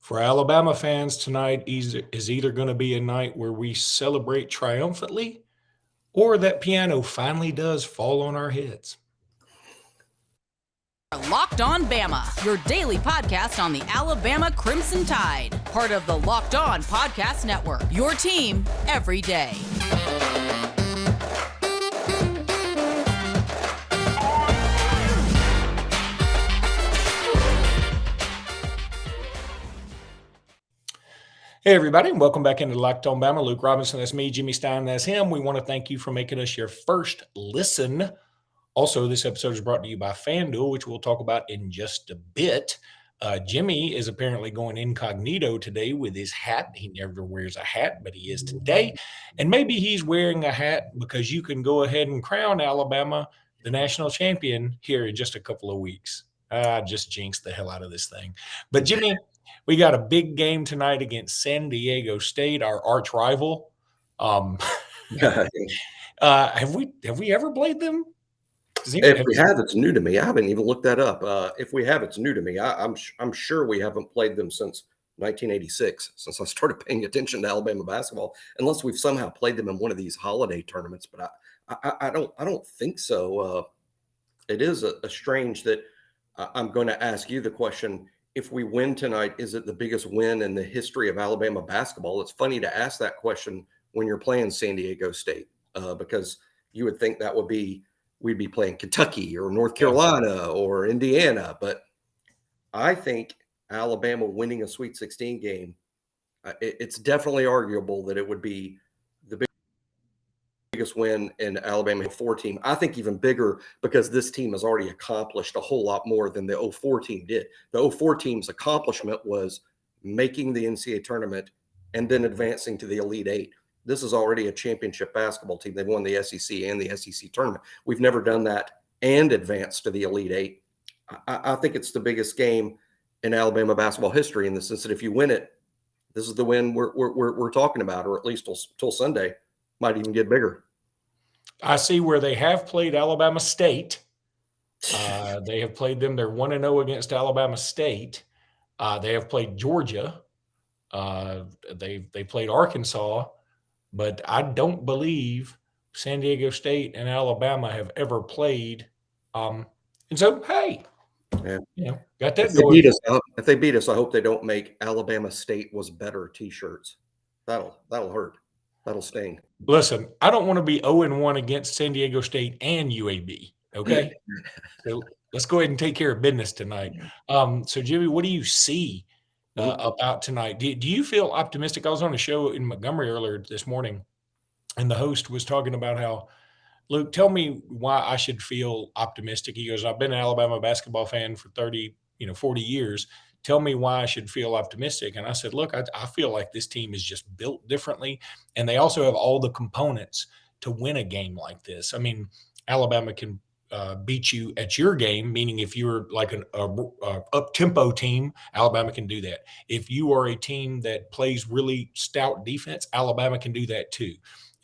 For Alabama fans, tonight is either going to be a night where we celebrate triumphantly or that piano finally does fall on our heads. Locked On Bama, your daily podcast on the Alabama Crimson Tide. Part of the Locked On Podcast Network, your team every day. Hey, everybody, and welcome back into Locked On Bama. Luke Robinson, that's me. Jimmy Stein, that's him. We want to thank you for making us your first listen. Also, this episode is brought to you by FanDuel, which we'll talk about in just a bit. Jimmy is apparently going incognito today with his hat. He never wears a hat, but he is today. And maybe he's wearing a hat because you can go ahead and crown Alabama the national champion here in just a couple of weeks. I just jinxed the hell out of this thing. But Jimmy, we got a big game tonight against San Diego State, our arch rival. Have we ever played them? If we have, it's new to me. I haven't even looked that up. If we have, it's new to me. I'm sure we haven't played them since 1986, since I started paying attention to Alabama basketball, unless we've somehow played them in one of these holiday tournaments. But I don't think so. It is a strange that I'm going to ask you the question. If we win tonight, is it the biggest win in the history of Alabama basketball? It's funny to ask that question when you're playing San Diego State, because you would think that we'd be playing Kentucky or North Carolina or Indiana. But I think Alabama winning a Sweet 16 game, it's definitely arguable that it would be the biggest win in Alabama 04 team. I think even bigger because this team has already accomplished a whole lot more than the 04 team did. The 04 team's accomplishment was making the NCAA tournament and then advancing to the Elite Eight. This is already a championship basketball team. They've won the SEC and the SEC tournament. We've never done that and advanced to the Elite Eight. I think it's the biggest game in Alabama basketball history in the sense that if you win it, this is the win we're talking about, or at least till Sunday. Might even get bigger. I see where they have played Alabama State. They have played them. They're 1-0 against Alabama State. They have played Georgia. They played Arkansas. But I don't believe San Diego State and Alabama have ever played. And so, hey, got that going. If they beat us, I hope they don't make Alabama State was better T-shirts. That'll hurt. That'll sting. Listen, I don't want to be 0-1 against San Diego State and UAB, okay? So let's go ahead and take care of business tonight. So, Jimmy, what do you see about tonight? Do you feel optimistic? I was on a show in Montgomery earlier this morning, and the host was talking about how, Luke, tell me why I should feel optimistic. He goes, I've been an Alabama basketball fan for 40 years. Tell me why I should feel optimistic. And I said, look, I feel like this team is just built differently, and they also have all the components to win a game like this. I mean, Alabama can beat you at your game, meaning if you're like an up-tempo team, Alabama can do that. If you are a team that plays really stout defense, Alabama can do that too.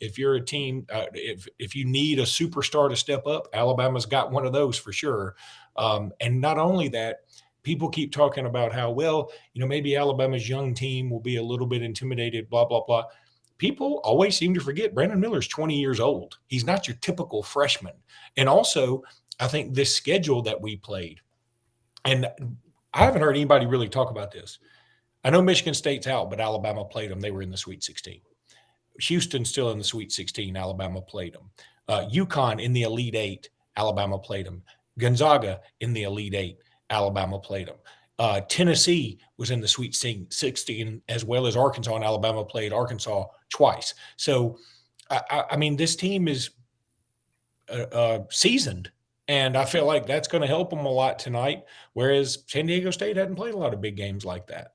If you're a team, if you need a superstar to step up, Alabama's got one of those for sure. And not only that, people keep talking about how, maybe Alabama's young team will be a little bit intimidated, blah, blah, blah. People always seem to forget Brandon Miller's 20 years old. He's not your typical freshman. And also, I think this schedule that we played, and I haven't heard anybody really talk about this. I know Michigan State's out, but Alabama played them. They were in the Sweet 16. Houston's still in the Sweet 16. Alabama played them. UConn in the Elite Eight. Alabama played them. Gonzaga in the Elite Eight. Alabama played them. Tennessee was in the Sweet 16, as well as Arkansas, and Alabama played Arkansas twice. So, I mean, this team is seasoned, and I feel like that's going to help them a lot tonight, whereas San Diego State hadn't played a lot of big games like that.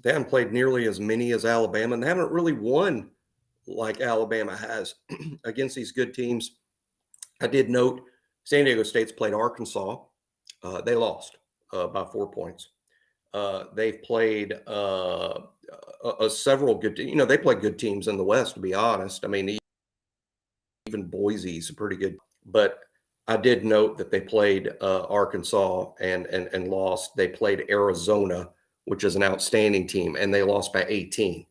They haven't played nearly as many as Alabama, and they haven't really won like Alabama has against these good teams. I did note San Diego State's played Arkansas. They lost by 4 points. They've played several good teams. They play good teams in the West, to be honest. I mean, even Boise's pretty good. But I did note that they played Arkansas and lost. They played Arizona, which is an outstanding team, and they lost by 18.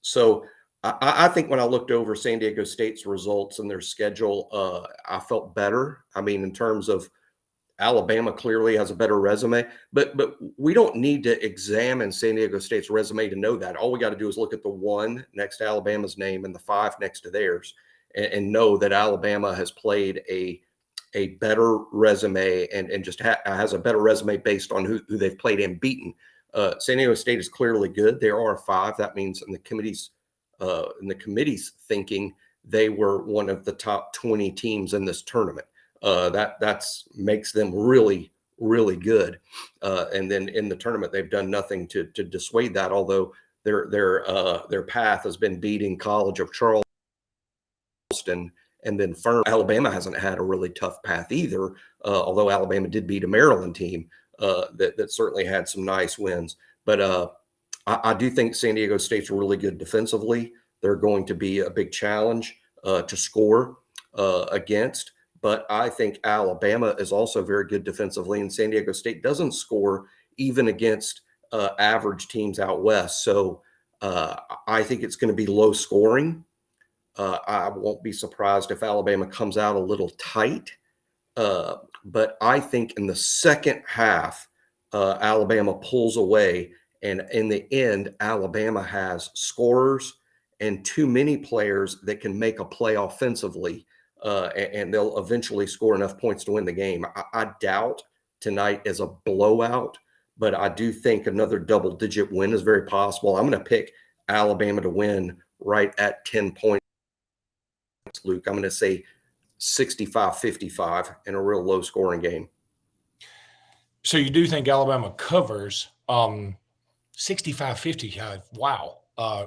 So I think when I looked over San Diego State's results and their schedule, I felt better. I mean, in terms of Alabama clearly has a better resume, but we don't need to examine San Diego State's resume to know that. All we got to do is look at the 1 next to Alabama's name and the 5 next to theirs, and know that Alabama has played a better resume and just has a better resume based on who they've played and beaten. San Diego State is clearly good. They are a 5. That means in the committee's thinking, they were one of the top 20 teams in this tournament. That makes them really, really good. And then in the tournament, they've done nothing to dissuade that. Although their path has been beating College of Charleston and then Furman. Alabama hasn't had a really tough path either. Although Alabama did beat a Maryland team that certainly had some nice wins. But I do think San Diego State's really good defensively. They're going to be a big challenge to score against. But I think Alabama is also very good defensively, and San Diego State doesn't score even against average teams out west. So I think it's going to be low scoring. I won't be surprised if Alabama comes out a little tight. But I think in the second half, Alabama pulls away. And in the end, Alabama has scorers and too many players that can make a play offensively, and they'll eventually score enough points to win the game. I doubt tonight is a blowout, but I do think another double-digit win is very possible. I'm going to pick Alabama to win right at 10 points, Luke. I'm going to say 65-55 in a real low-scoring game. So you do think Alabama covers 65-55? Wow.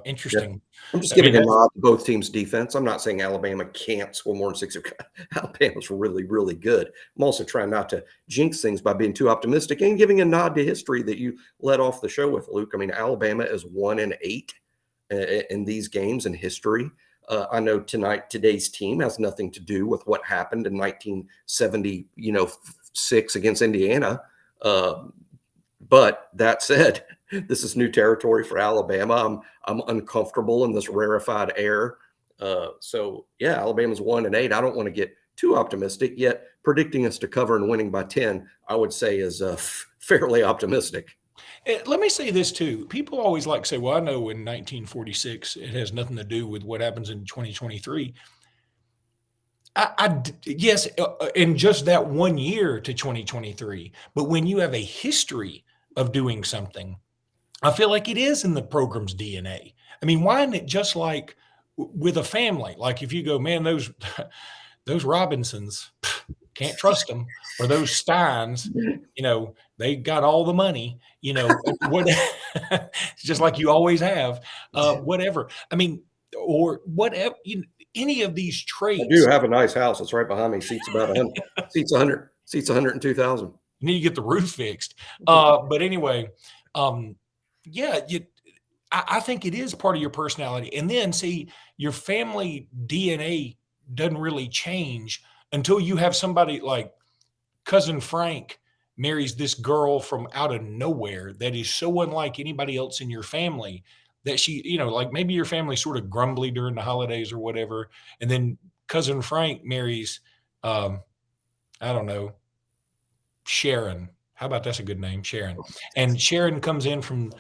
Interesting. Yeah. I'm just giving a nod to both teams' defense. I'm not saying Alabama can't score more than 65. Alabama's really, really good. I'm also trying not to jinx things by being too optimistic and giving a nod to history that you led off the show with, Luke. I mean, Alabama is 1-8 in these games in history. I know today's team has nothing to do with what happened in 1976 against Indiana. But that said, this is new territory for Alabama. I'm uncomfortable in this rarefied air. So yeah, Alabama's 1-8. I don't want to get too optimistic, yet predicting us to cover and winning by 10, I would say is fairly optimistic. Let me say this too. People always like to say, well, I know in 1946, it has nothing to do with what happens in 2023. Yes, in just that 1 year to 2023. But when you have a history of doing something, I feel like it is in the program's DNA. I mean, why isn't it just like with a family? Like if you go, man, those Robinsons, can't trust them, or those Steins, they got all the money, what, just like you always have, whatever. I mean, or whatever, any of these traits. I do have a nice house. It's right behind me. Seats about 100, seats 102,000. You need to get the roof fixed. But anyway, yeah, I think it is part of your personality. And then see, your family DNA doesn't really change until you have somebody like Cousin Frank marries this girl from out of nowhere that is so unlike anybody else in your family that she, like maybe your family's sort of grumbly during the holidays or whatever. And then Cousin Frank marries, I don't know, Sharon. How about that's a good name, Sharon. And Sharon comes in from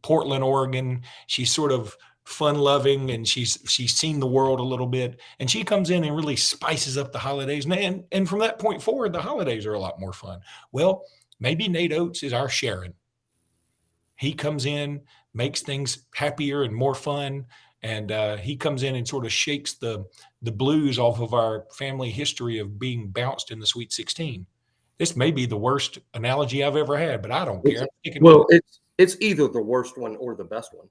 Portland, Oregon. She's sort of fun-loving, and she's seen the world a little bit. And she comes in and really spices up the holidays. And from that point forward, the holidays are a lot more fun. Well, maybe Nate Oates is our Sharon. He comes in, makes things happier and more fun. And he comes in and sort of shakes the blues off of our family history of being bounced in the Sweet 16. This may be the worst analogy I've ever had, but I don't care. Well, it's either the worst one or the best one.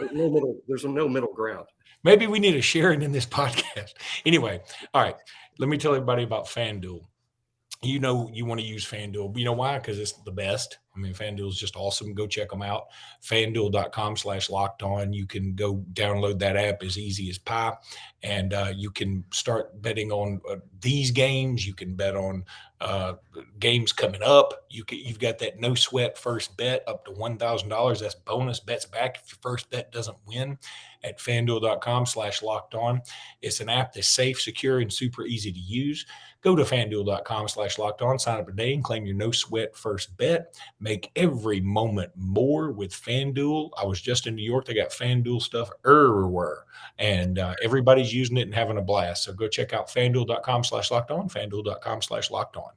There's no middle ground. Maybe we need a Sharon in this podcast. Anyway, all right. Let me tell everybody about FanDuel. you know you want to use FanDuel. You know why? Because it's the best. I mean, FanDuel is just awesome. Go check them out. FanDuel.com/locked on. You can go download that app as easy as pie. And you can start betting on these games. You can bet on games coming up. You've got that no sweat first bet up to $1,000. That's bonus bets back if your first bet doesn't win at FanDuel.com/locked on. It's an app that's safe, secure, and super easy to use. Go to FanDuel.com/locked on, sign up today, and claim your no sweat first bet. Make every moment more with FanDuel. I was just in New York. They got FanDuel stuff everywhere, and everybody's using it and having a blast. So go check out FanDuel.com/locked on, FanDuel.com/locked on.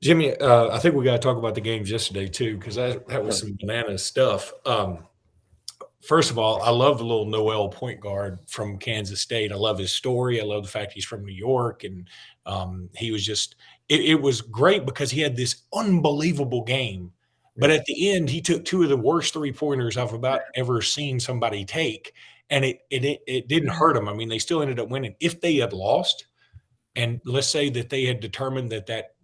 Jimmy, I think we got to talk about the games yesterday too, because that was some bananas stuff. First of all, I love the little Noel point guard from Kansas State. I love his story. I love the fact he's from New York. And he was just it was great because he had this unbelievable game. But at the end, he took two of the worst three-pointers I've about ever seen somebody take. And it didn't hurt him. I mean, they still ended up winning. If they had lost, and let's say that they had determined that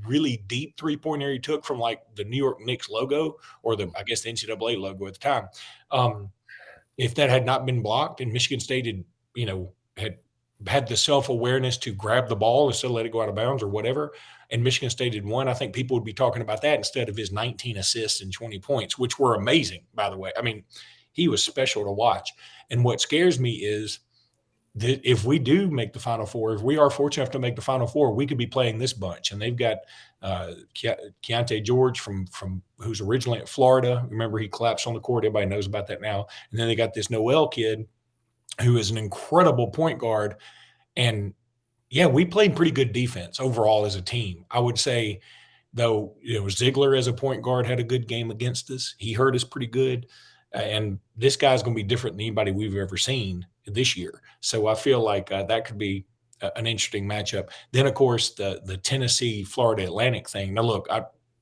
really deep three-pointer he took from like the New York Knicks logo or I guess the NCAA logo at the time, if that had not been blocked and Michigan State had the self-awareness to grab the ball instead of let it go out of bounds or whatever, and Michigan State had won, I think people would be talking about that instead of his 19 assists and 20 points, which were amazing, by the way. I mean, he was special to watch. And what scares me is that if we do make the Final Four, if we are fortunate enough to make the Final Four, we could be playing this bunch. And they've got Keontae George from who's originally at Florida. Remember, he collapsed on the court. Everybody knows about that now. And then they got this Noel kid who is an incredible point guard. And, yeah, we played pretty good defense overall as a team. I would say, though, Ziegler as a point guard had a good game against us. He hurt us pretty good. And this guy's going to be different than anybody we've ever seen this year. So I feel like that could be an interesting matchup. Then, of course, the Tennessee-Florida Atlantic thing. Now, look,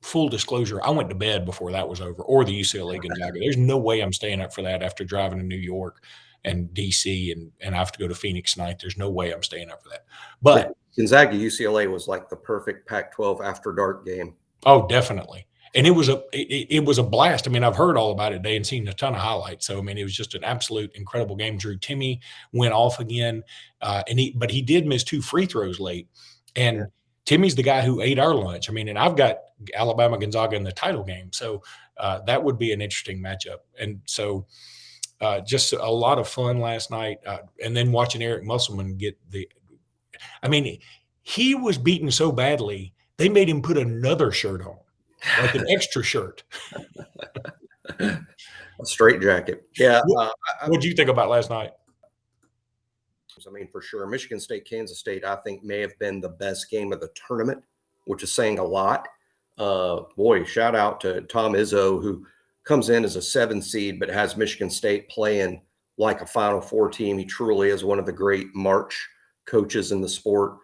full disclosure, I went to bed before that was over, or the UCLA Gonzaga. There's no way I'm staying up for that after driving to New York and D.C. and I have to go to Phoenix tonight. There's no way I'm staying up for that. But Gonzaga UCLA was like the perfect Pac-12 after dark game. Oh, definitely. And it was a blast. I mean, I've heard all about it today and seen a ton of highlights. So, I mean, it was just an absolute incredible game. Drew Timme went off again, but he did miss two free throws late. And Timmy's the guy who ate our lunch. I mean, and I've got Alabama Gonzaga in the title game. So that would be an interesting matchup. And so just a lot of fun last night. And then watching Eric Musselman he was beaten so badly, they made him put another shirt on. Like an extra shirt. A straight jacket. Yeah. What do you think about last night? I mean, for sure. Michigan State, Kansas State, I think may have been the best game of the tournament, which is saying a lot. Boy, shout out to Tom Izzo, who comes in as a 7 seed, but has Michigan State playing like a Final Four team. He truly is one of the great March coaches in the sport.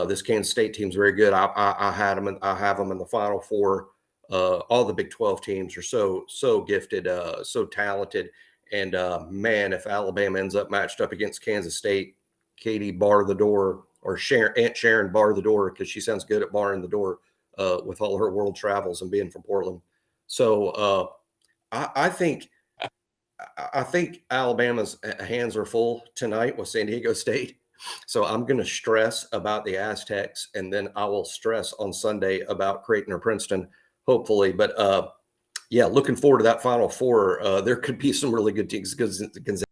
This Kansas State team's very good. I have them in the Final Four. All the Big 12 teams are so gifted, so talented. And man, if Alabama ends up matched up against Kansas State, Katie bar the door, or Aunt Sharon bar the door, because she sounds good at barring the door with all her world travels and being from Portland. So I think Alabama's hands are full tonight with San Diego State. So I'm going to stress about the Aztecs, and then I will stress on Sunday about Creighton or Princeton, hopefully. But yeah, looking forward to that Final Four. There could be some really good teams. Gonzaga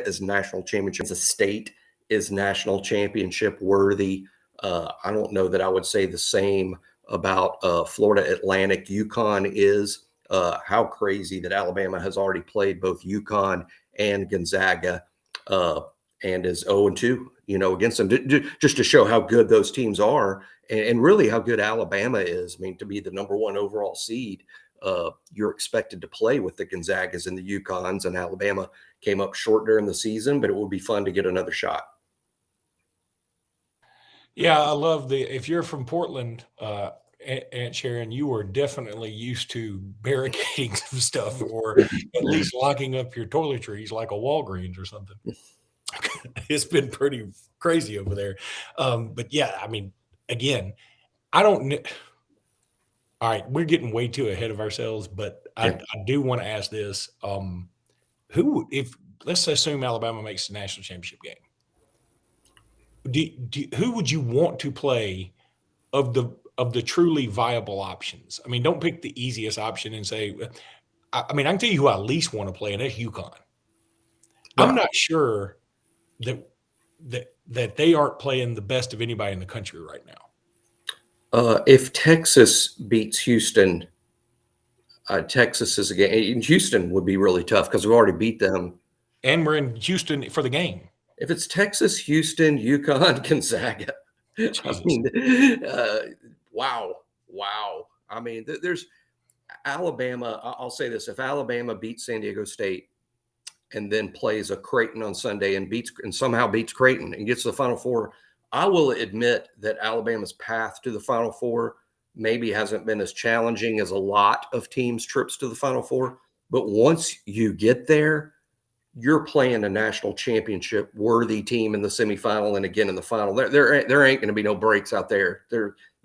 is national championship. The state is national championship worthy. I don't know that I would say the same about Florida Atlantic. UConn is. How crazy that Alabama has already played both UConn and Gonzaga. And is 0-2, against them, just to show how good those teams are, and really how good Alabama is. I mean, to be the number 1 overall seed, you're expected to play with the Gonzagas and the UConns, and Alabama came up short during the season, but it would be fun to get another shot. Yeah, I love if you're from Portland, Aunt Sharon, you are definitely used to barricading some stuff, or at least locking up your toiletries like a Walgreens or something. It's been pretty crazy over there. But yeah, I mean, again, I don't kn all right, we're getting way too ahead of ourselves, but Yeah. I do wanna ask this, who if let's assume Alabama makes the national championship game. Who would you want to play of the truly viable options? I mean, don't pick the easiest option and say, I mean, I can tell you who I least want to play, and that's UConn. I'm Right. not sure that that they aren't playing the best of anybody in the country right now. If Texas beats Houston, Texas is a game. Houston would be really tough because we've already beat them. And we're in Houston for the game. If it's Texas, Houston, UConn, Gonzaga, I Jesus. mean, wow. I mean, there's Alabama. I'll say this: if Alabama beats San Diego State and then plays a Creighton on Sunday and somehow beats Creighton and gets to the Final Four, I will admit that Alabama's path to the Final Four maybe hasn't been as challenging as a lot of teams' trips to the Final Four. But once you get there, you're playing a national championship worthy team in the semifinal and again in the final. There ain't going to be no breaks out there.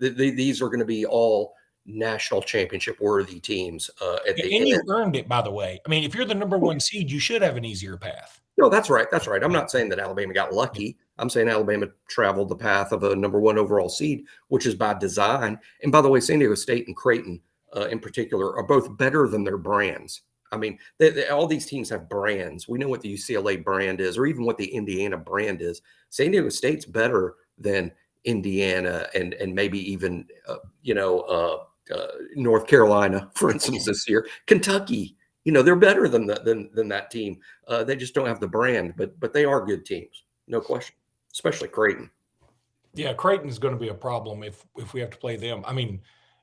These are going to be all national championship worthy teams at the And end. you earned it, by the way. I mean, if you're the number one seed, you should have an easier path. No, that's right. That's right. I'm not saying that Alabama got lucky. I'm saying Alabama traveled the path of a number one overall seed, which is by design. And by the way, San Diego State and Creighton in particular are both better than their brands. I mean, all these teams have brands. We know what the UCLA brand is, or even what the Indiana brand is. San Diego State's better than Indiana and maybe even North Carolina, for instance, this year. Kentucky, they're better than that team. They just don't have the brand, but they are good teams, no question. Especially Creighton. Yeah, Creighton's going to be a problem if we have to play them. I mean,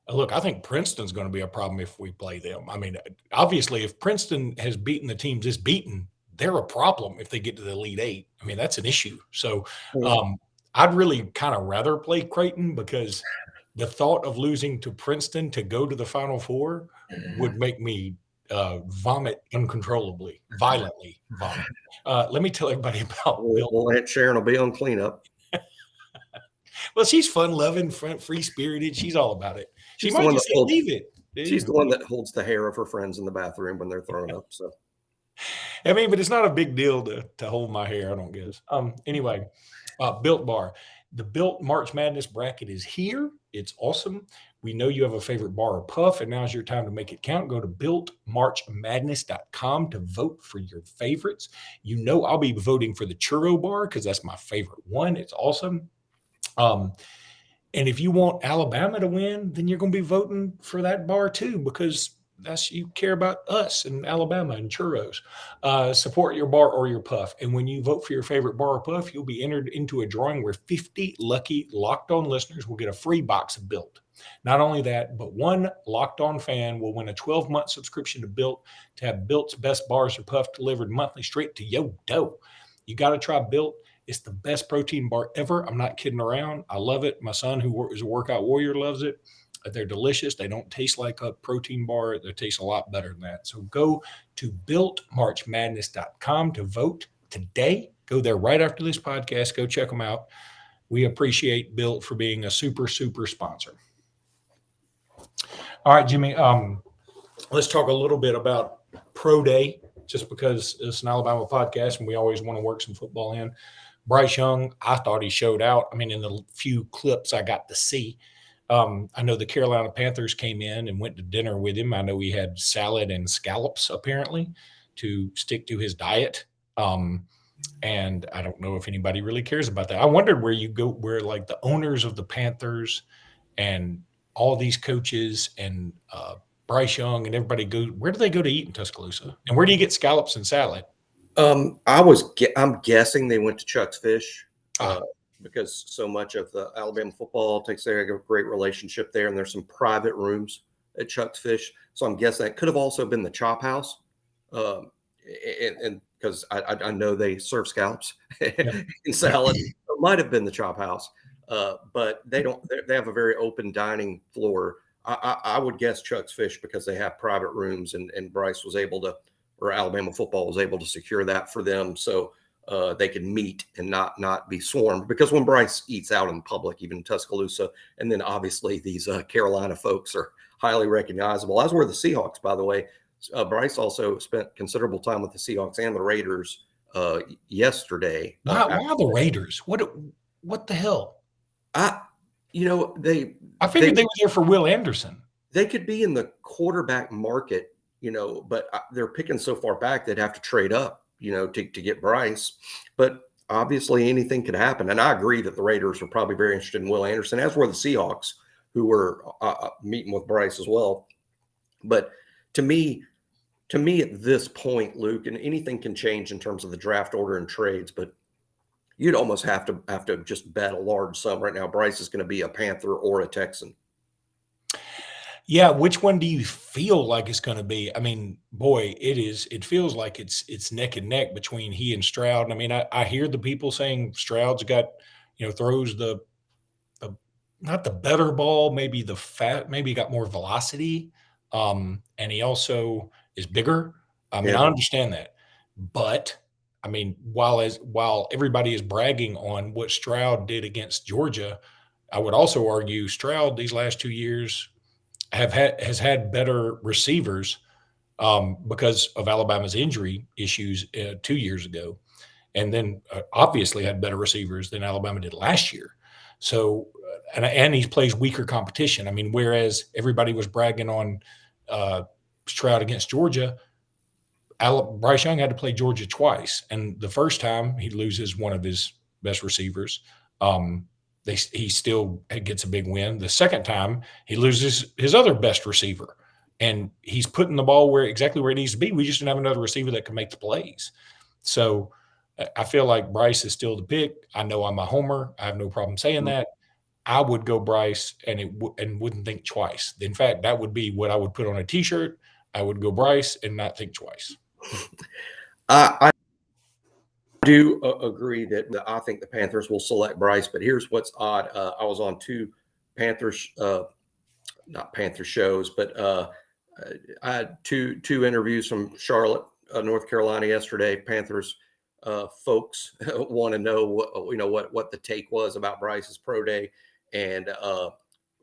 look, I think Princeton's going to be a problem if we play them. I mean, obviously, if Princeton has beaten the teams it's beaten, they're a problem if they get to the Elite Eight. I mean, that's an issue. So I'd really kind of rather play Creighton because the thought of losing to Princeton to go to the Final Four would make me vomit uncontrollably, violently vomit. Let me tell everybody about Bill. Well, Aunt Sharon will be on cleanup. Well, she's fun-loving, free-spirited. She's all about it. She She's the might one just that say, holds- leave it. She's the one that holds the hair of her friends in the bathroom when they're throwing up. So, I mean, but it's not a big deal to hold my hair, I don't guess. Anyway, Built Bar. The Built March Madness bracket is here. It's awesome. We know you have a favorite bar or puff, and now's your time to make it count. Go to builtmarchmadness.com to vote for your favorites. You know I'll be voting for the churro bar because that's my favorite one. It's awesome. And if you want Alabama to win, then you're going to be voting for that bar too, because you care about us and Alabama and churros. Support your bar or your puff. And when you vote for your favorite bar or puff, you'll be entered into a drawing where 50 lucky Locked On listeners will get a free box of Built. Not only that, but one Locked On fan will win a 12-month subscription to Built to have Built's best bars or puff delivered monthly straight to your door. You got to try Built. It's the best protein bar ever. I'm not kidding around. I love it. My son, who is a workout warrior, loves it. They're delicious. They don't taste like a protein bar. They taste a lot better than that. So go to builtmarchmadness.com to vote today. Go there right after this podcast. Go check them out. We appreciate Built for being a super, super sponsor. All right, Jimmy, let's talk a little bit about Pro Day, just because it's an Alabama podcast and we always want to work some football in. Bryce Young, I thought he showed out. I mean, in the few clips I got to see. I know the Carolina Panthers came in and went to dinner with him. I know he had salad and scallops, apparently, to stick to his diet. And I don't know if anybody really cares about that. I wondered where like the owners of the Panthers and all these coaches and Bryce Young and everybody where do they go to eat in Tuscaloosa? And where do you get scallops and salad? I'm guessing they went to Chuck's Fish because so much of the Alabama football takes there. I have a great relationship there, and there's some private rooms at Chuck's Fish. So I'm guessing that could have also been the Chop House, and because I know they serve scallops and salad. It might have been the Chop House, but they don't. They have a very open dining floor. I would guess Chuck's Fish because they have private rooms, and Bryce was able to. Or Alabama football was able to secure that for them. So they can meet and not be swarmed. Because when Bryce eats out in public, even in Tuscaloosa, and then obviously these Carolina folks are highly recognizable, as were the Seahawks, by the way. Bryce also spent considerable time with the Seahawks and the Raiders yesterday. Why the Raiders? What the hell? I figured they were there for Will Anderson. They could be in the quarterback market, but they're picking so far back they'd have to trade up, to get Bryce. But obviously anything could happen. And I agree that the Raiders were probably very interested in Will Anderson, as were the Seahawks, who were meeting with Bryce as well. But to me at this point, Luke, and anything can change in terms of the draft order and trades, but you'd almost have to just bet a large sum right now. Bryce is going to be a Panther or a Texan. Yeah, which one do you feel like it's going to be? I mean, boy, it feels like it's neck and neck between he and Stroud. I mean, I hear the people saying Stroud's got, throws the not the better ball, maybe maybe he got more velocity. And he also is bigger. I mean, Yeah. I understand that. But I mean, while everybody is bragging on what Stroud did against Georgia, I would also argue Stroud these last 2 years has had better receivers because of Alabama's injury issues 2 years ago, and then obviously had better receivers than Alabama did last year. So, and he plays weaker competition. I mean, whereas everybody was bragging on Stroud against Georgia, Bryce Young had to play Georgia twice, and the first time he loses one of his best receivers. He still gets a big win. The second time he loses his other best receiver, and he's putting the ball exactly where it needs to be. We just didn't have another receiver that can make the plays. So I feel like Bryce is still the pick. I know I'm a homer. I have no problem saying that. I would go Bryce and wouldn't think twice. In fact, that would be what I would put on a T-shirt. I would go Bryce and not think twice. I do agree that I think the Panthers will select Bryce, but here's what's odd. I was on two Panthers, not Panther shows, but I had two interviews from Charlotte, North Carolina yesterday. Panthers folks want to know what the take was about Bryce's pro day, and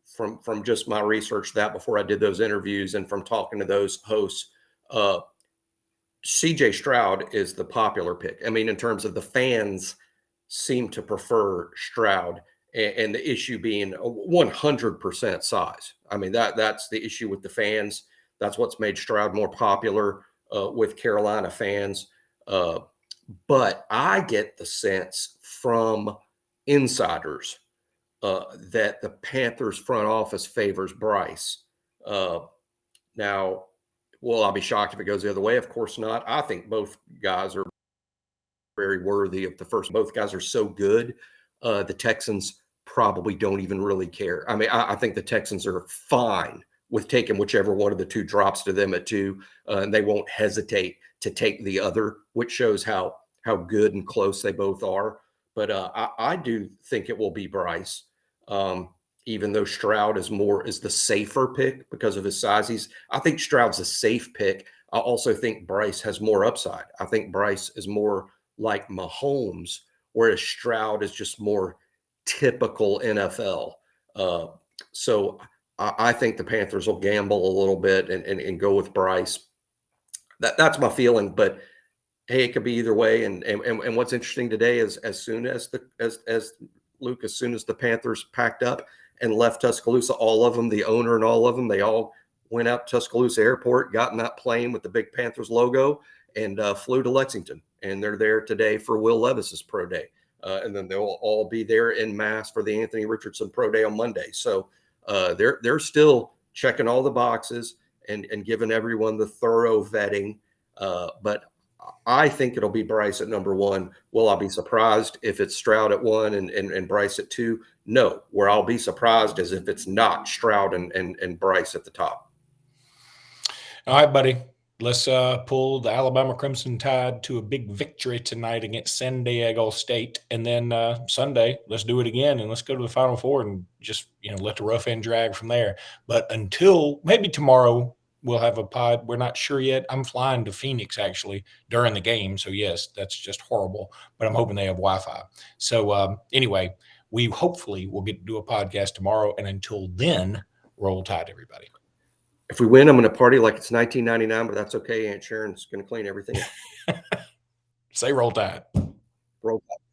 from just my research that before I did those interviews and from talking to those hosts, CJ Stroud is the popular pick. I mean, in terms of the fans seem to prefer Stroud, and the issue being 100% size. I mean, that's the issue with the fans. That's what's made Stroud more popular with Carolina fans. But I get the sense from insiders that the Panthers front office favors Bryce. Now, well, I'll be shocked if it goes the other way. Of course not. I think both guys are very worthy of the first. Both guys are so good. The Texans probably don't even really care. I mean, I think the Texans are fine with taking whichever one of the two drops to them at 2, and they won't hesitate to take the other, which shows how good and close they both are. But I do think it will be Bryce. Even though Stroud is the safer pick because of his size. I think Stroud's a safe pick. I also think Bryce has more upside. I think Bryce is more like Mahomes, whereas Stroud is just more typical NFL. So I think the Panthers will gamble a little bit and go with Bryce. That's my feeling, but hey, it could be either way. And what's interesting today is as soon as the Panthers packed up and left Tuscaloosa, all of them, the owner and all of them, they all went out to Tuscaloosa Airport, got in that plane with the big Panthers logo, and flew to Lexington. And they're there today for Will Levis's pro day. And then they'll all be there en masse for the Anthony Richardson pro day on Monday. So they're still checking all the boxes and giving everyone the thorough vetting. But I think it'll be Bryce at number 1. Will I be surprised if it's Stroud at 1 and Bryce at 2? No. Where I'll be surprised is if it's not Stroud and Bryce at the top. All right, buddy. Let's pull the Alabama Crimson Tide to a big victory tonight against San Diego State. And then Sunday, let's do it again, and let's go to the Final Four and just let the rough end drag from there. But until maybe tomorrow, we'll have a pod. We're not sure yet. I'm flying to Phoenix actually during the game. So yes, that's just horrible, but I'm hoping they have Wi-Fi. So anyway, we hopefully will get to do a podcast tomorrow. And until then, roll Tide, everybody. If we win, I'm going to party like it's 1999, but that's okay. Aunt Sharon's going to clean everything up. Say roll Tide. Roll Tide.